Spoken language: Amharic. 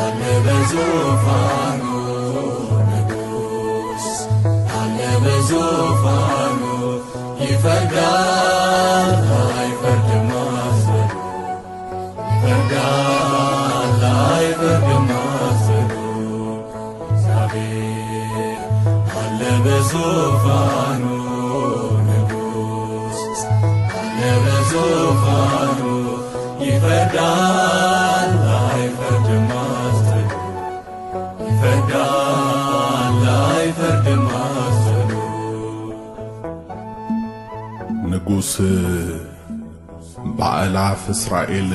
አለ በዙፋኑ ንጉሥ አለ በዙፋኑ ይፈርዳል አይፈርድም አስበሉ ይፈርዳል አይፈርድም አስበሉ እግዚአብሔር አለ በዙፋኑ ንጉሥ አለ በዙፋኑ ይፈርዳል አይፈርድም አስበሉ ይፈርዳል አይፈርድም አስበሉ ንጉሥ በአእላፍ እስራኤል